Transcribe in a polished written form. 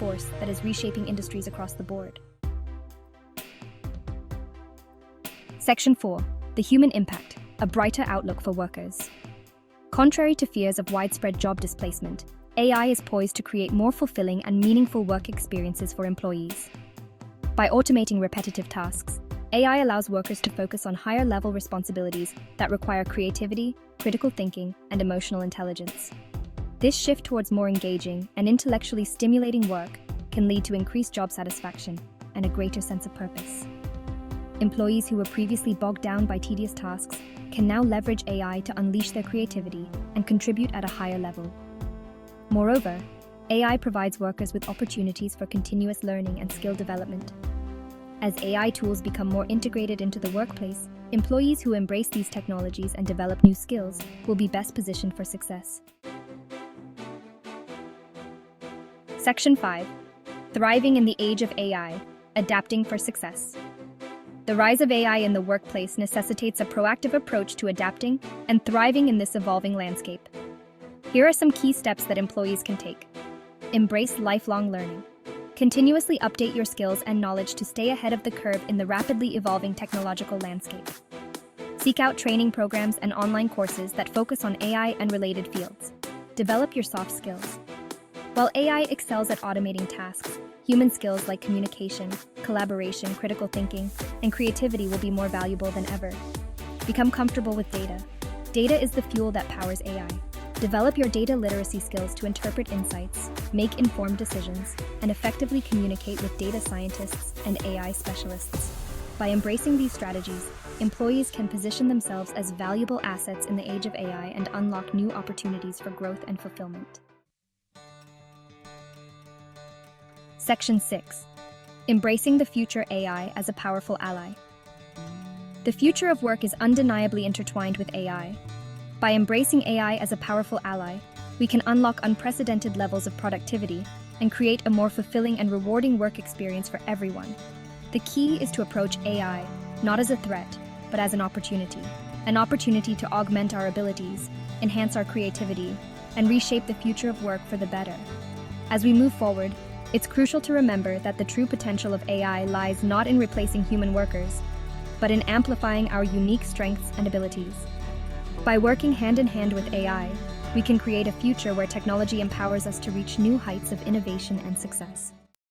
force that is reshaping industries across the board. Section 4. The human impact, a brighter outlook for workers. Contrary to fears of widespread job displacement, AI is poised to create more fulfilling and meaningful work experiences for employees. By automating repetitive tasks, AI allows workers to focus on higher-level responsibilities that require creativity, critical thinking, and emotional intelligence. This shift towards more engaging and intellectually stimulating work can lead to increased job satisfaction and a greater sense of purpose. Employees who were previously bogged down by tedious tasks can now leverage AI to unleash their creativity and contribute at a higher level. Moreover, AI provides workers with opportunities for continuous learning and skill development. As AI tools become more integrated into the workplace, employees who embrace these technologies and develop new skills will be best positioned for success. Section 5. Thriving in the age of AI, adapting for success. The rise of AI in the workplace necessitates a proactive approach to adapting and thriving in this evolving landscape. Here are some key steps that employees can take. Embrace lifelong learning. Continuously update your skills and knowledge to stay ahead of the curve in the rapidly evolving technological landscape. Seek out training programs and online courses that focus on AI and related fields. Develop your soft skills. While AI excels at automating tasks, human skills like communication, collaboration, critical thinking, and creativity will be more valuable than ever. Become comfortable with data. Data is the fuel that powers AI. Develop your data literacy skills to interpret insights, make informed decisions, and effectively communicate with data scientists and AI specialists. By embracing these strategies, employees can position themselves as valuable assets in the age of AI and unlock new opportunities for growth and fulfillment. Section 6. Embracing the future AI as a powerful ally. The future of work is undeniably intertwined with AI. By embracing AI as a powerful ally, we can unlock unprecedented levels of productivity and create a more fulfilling and rewarding work experience for everyone. The key is to approach AI not as a threat, but as an opportunity to augment our abilities, enhance our creativity, and reshape the future of work for the better. As we move forward, it's crucial to remember that the true potential of AI lies not in replacing human workers, but in amplifying our unique strengths and abilities. By working hand in hand with AI, we can create a future where technology empowers us to reach new heights of innovation and success.